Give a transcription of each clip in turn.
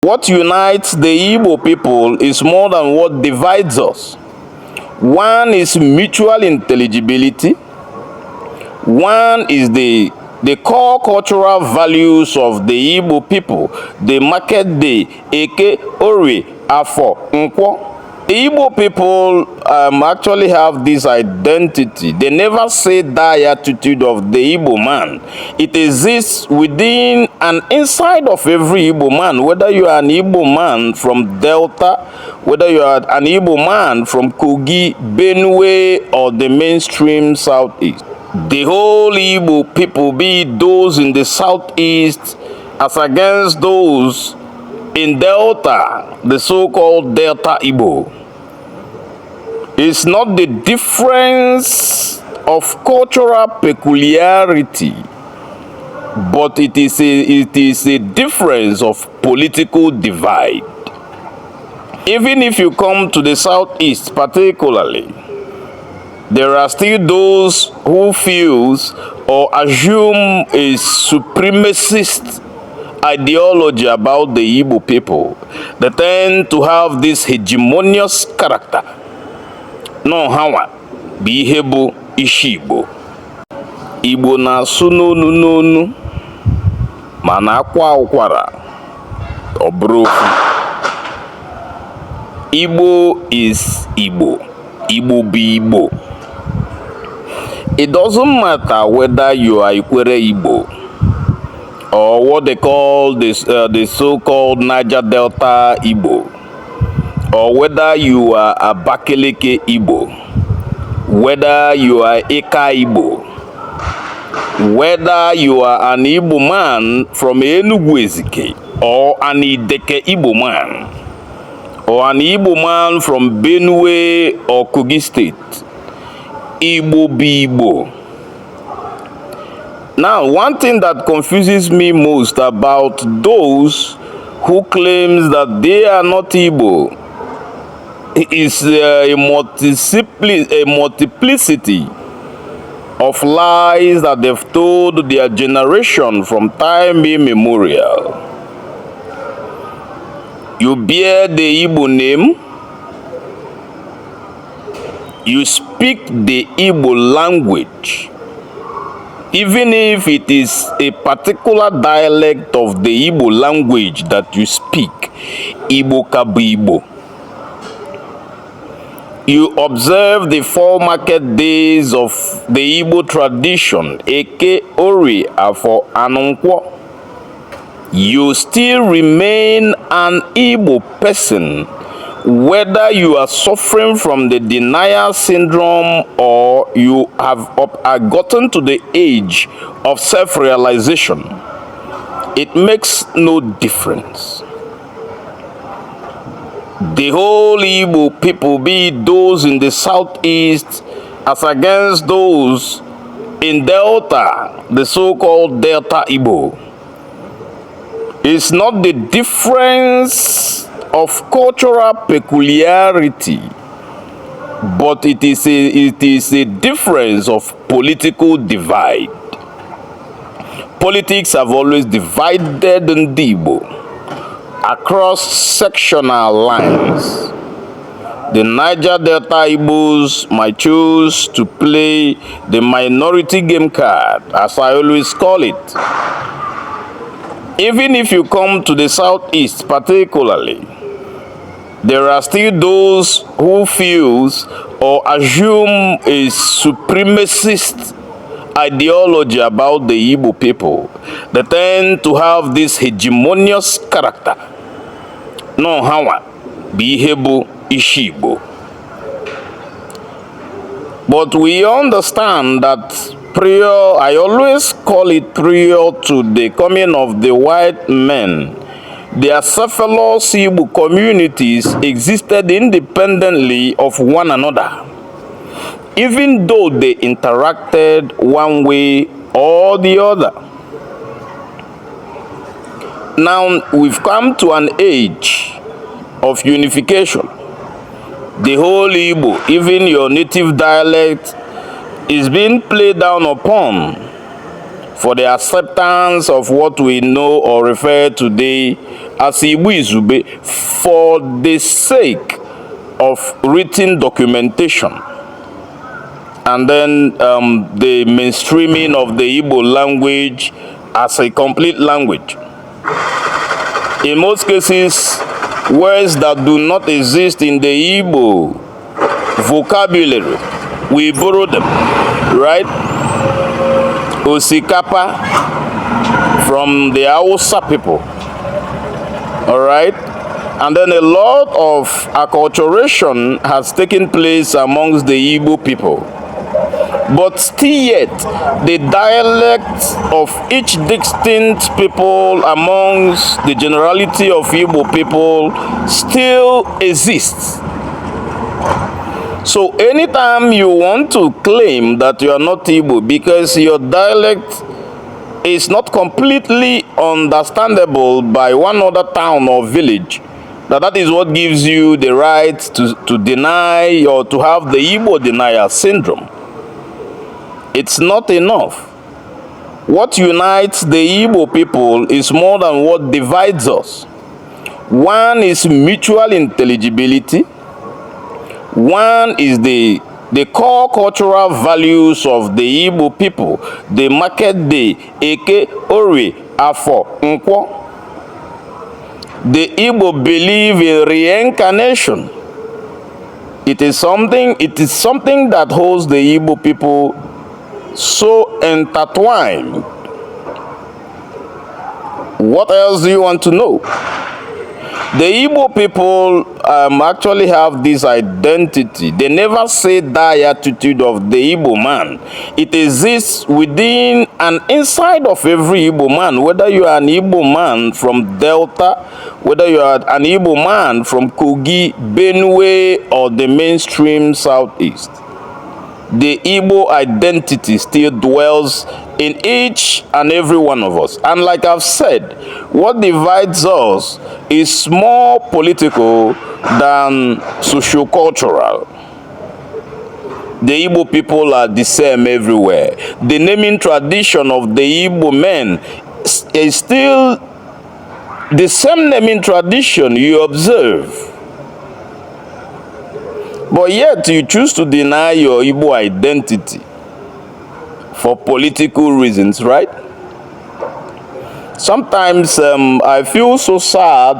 What unites the Igbo people is more than what divides us. One is mutual intelligibility. One is the core cultural values of the Igbo people. The market day, Eke, Ori, Afo, Nkwo. The Igbo people actually have this identity. They never say that attitude of the Igbo man. It exists within and inside of every Igbo man, whether you are an Igbo man from Delta, whether you are an Igbo man from Kogi, Benue, or the mainstream Southeast. The whole Igbo people, be those in the Southeast as against those in Delta, the so-called Delta Igbo. It's not the difference of cultural peculiarity, but it is a difference of political divide. Even if you come to the Southeast particularly, there are still those who feels or assume a supremacist ideology about the Igbo people. They tend to have this hegemonious character. No hawa bihebo Ishigbo. Igbo na-asụ n'onu n'onu ma na-akwa ụkwara ọ bụrụ okwu. Igbo is Igbo. Igbo bụ Igbo. It doesn't matter whether you are Ikwere Igbo or what they call this, the so-called Niger Delta Igbo, or whether you are a Abakaliki Igbo, whether you are Ika Igbo, whether you are an Igbo man from Enugu or an Ideke Igbo man, or an Igbo man from Benue or Kogi State, Igbo be Igbo. Now, one thing that confuses me most about those who claims that they are not Igbo is a multiplicity of lies that they've told their generation from time immemorial. You bear the Igbo name, you speak the Igbo language, even if it is a particular dialect of the Igbo language that you speak, Igbo kabu Igbo. You observe the 4 market days of the Igbo tradition, Eke, Ori, Afo, and Nkwo. You still remain an Igbo person, whether you are suffering from the denial syndrome or you have gotten to the age of self-realization. It makes no difference. The whole Igbo people, be those in the Southeast as against those in Delta, the so-called Delta Igbo. It's not the difference of cultural peculiarity, but it is a difference of political divide. Politics have always divided in Igbo across sectional lines. The Niger Delta Igbos might choose to play the minority game card, as I always call it. Even if you come to the Southeast particularly, there are still those who feels or assume a supremacist ideology about the Igbo people. They tend to have this hegemonious character. No hawa bihebo Ishigbo. But we understand that prior, I always call it prior to the coming of the white men, the acephalous Igbo communities existed independently of one another, even though they interacted one way or the other. Now we've come to an age of unification. The whole Igbo, even your native dialect, is being played down upon for the acceptance of what we know or refer today as Igbo Izube for the sake of written documentation, and then the mainstreaming of the Igbo language as a complete language. In most cases, words that do not exist in the Igbo vocabulary, we borrow them, right? Osikapa from the Hausa people, all right? And then a lot of acculturation has taken place amongst the Igbo people. But still yet, the dialects of each distinct people amongst the generality of Igbo people still exists. So anytime you want to claim that you are not Igbo because your dialect is not completely understandable by one other town or village, that is what gives you the right to deny or to have the Igbo denial syndrome. It's not enough. What unites the Igbo people is more than what divides us. One is mutual intelligibility. One is the core cultural values of the Igbo people. The market day, Eke, Ori, Afo, Nkwo. The Igbo believe in reincarnation. It is something that holds the Igbo people so intertwined. What else do you want to know? The Igbo people actually have this identity. They never say die attitude of the Igbo man. It exists within and inside of every Igbo man, whether you are an Igbo man from Delta, whether you are an Igbo man from Kogi, Benue, or the mainstream southeast. The Igbo identity still dwells in each and every one of us. And like I've said, what divides us is more political than socio-cultural. The Igbo people are the same everywhere. The naming tradition of the Igbo men is still the same naming tradition you observe. But yet you choose to deny your Igbo identity for political reasons, right? Sometimes I feel so sad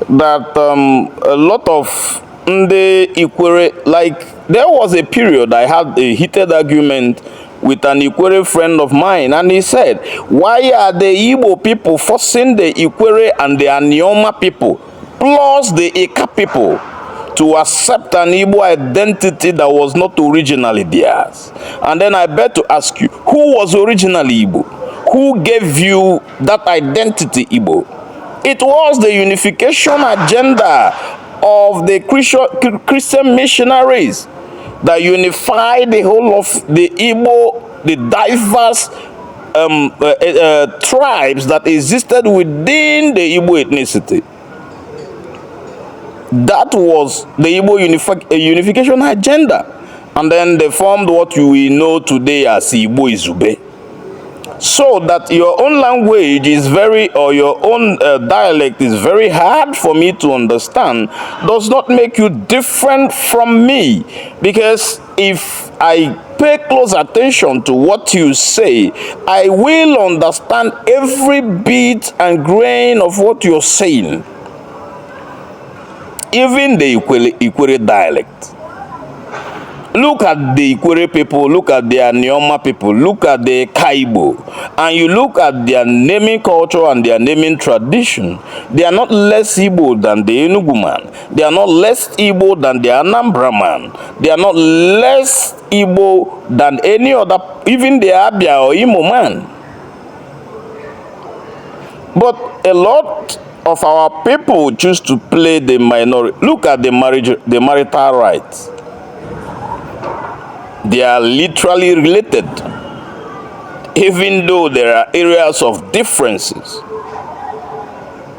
that a lot of the Ikwerre, like there was a period I had a heated argument with an Ikwerre friend of mine, and he said, why are the Igbo people forcing the Ikwerre and the Anioma people plus the Ika people to accept an Igbo identity that was not originally theirs? And then I bet to ask you, who was originally Igbo? Who gave you that identity, Igbo? It was the unification agenda of the Christian missionaries that unified the whole of the Igbo, the diverse tribes that existed within the Igbo ethnicity. That was the Igbo Unification Agenda. And then they formed what we know today as Igbo Izube. So that your own language is your own dialect is very hard for me to understand, does not make you different from me. Because if I pay close attention to what you say, I will understand every bit and grain of what you're saying. Even the Ikwerre dialect. Look at the Ikwerre people, look at the Anioma people, look at the Ika Igbo, and you look at their naming culture and their naming tradition. They are not less Igbo than the Enugu man. They are not less Igbo than the Anambra man. They are not less Igbo than any other, even the Abia or Imo man. But a lot of our people choose to play the minority. Look at the marital rights. They are literally related, even though there are areas of differences.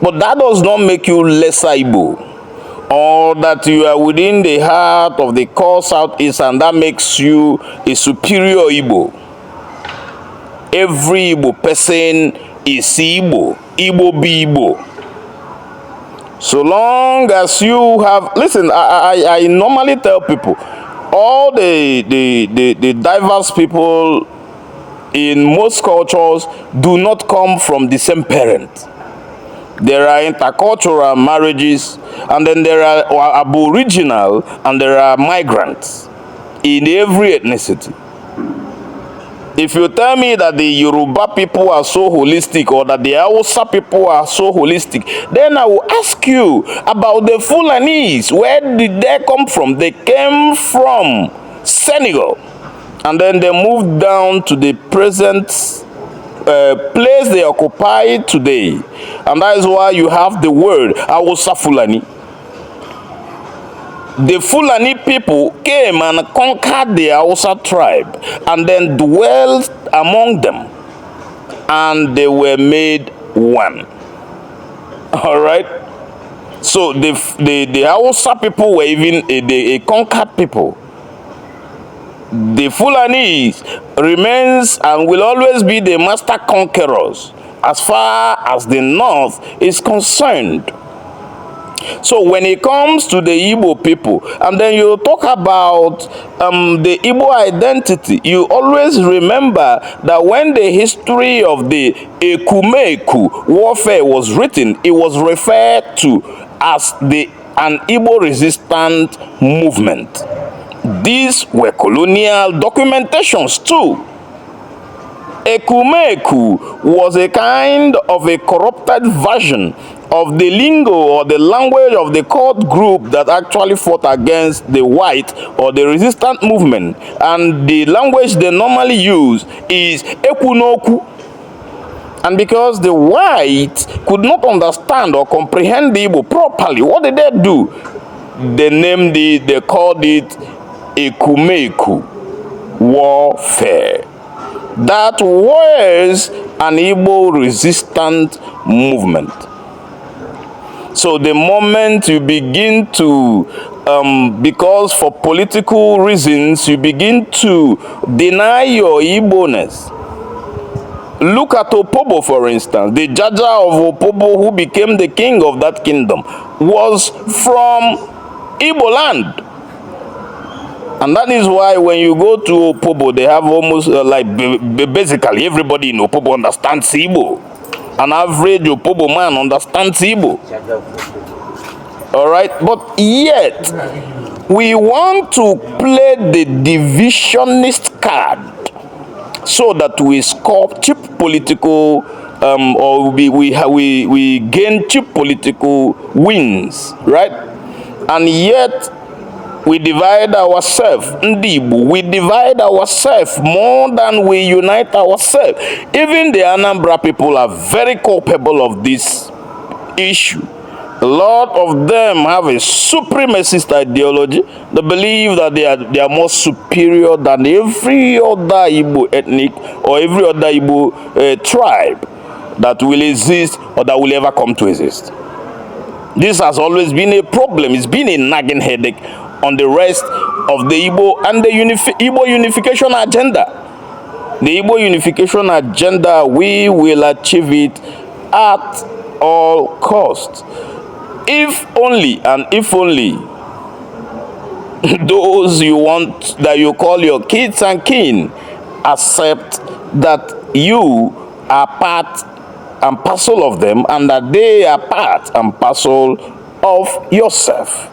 But that does not make you lesser Igbo, or that you are within the heart of the core Southeast and that makes you a superior Igbo. Every Igbo person is Igbo. Igbo be Igbo. So long as you have, listen, I normally tell people, all the diverse people in most cultures do not come from the same parent. There are intercultural marriages, and then there are aboriginal, and there are migrants in every ethnicity. If you tell me that the Yoruba people are so holistic or that the Hausa people are so holistic, then I will ask you about the Fulanis. Where did they come from? They came from Senegal, and then they moved down to the present place they occupy today. And that is why you have the word Hausa Fulani. The Fulani people came and conquered the Hausa tribe and then dwelt among them, and they were made one. All right. So the Hausa people were even a conquered people. The Fulani remains and will always be the master conquerors as far as the north is concerned. So when it comes to the Igbo people, and then you talk about the Igbo identity, you always remember that when the history of the Ekumeku warfare was written, it was referred to as an Igbo resistant movement. These were colonial documentations too. Ekumeku was a kind of a corrupted version of the lingo or the language of the cult group that actually fought against the white or the resistant movement. And the language they normally use is Ekunoku. And because the white could not understand or comprehend the Igbo properly, what did they do? They called it Ekumeku warfare. That was an Igbo resistant movement. So the moment you begin to, because for political reasons, you begin to deny your Igbo-ness. Look at Opobo, for instance. The Jaja of Opobo, who became the king of that kingdom, was from Igbo land. And that is why when you go to Opobo, they have almost basically everybody in Opobo understands Igbo. An average Opobo man understands Igbo. All right, but yet we want to play the divisionist card so that we score cheap political, or we gain cheap political wins, right? And yet we divide ourselves. We divide ourselves more than we unite ourselves. Even the Anambra people are very culpable of this issue. A lot of them have a supremacist ideology. They believe that they are more superior than every other Igbo ethnic or every other Igbo tribe that will exist or that will ever come to exist. This has always been a problem. It's been a nagging headache on the rest of the Igbo and the Igbo Unification Agenda. The Igbo Unification Agenda, we will achieve it at all costs. If only and if only those you want, that you call your kids and kin, accept that you are part and parcel of them and that they are part and parcel of yourself.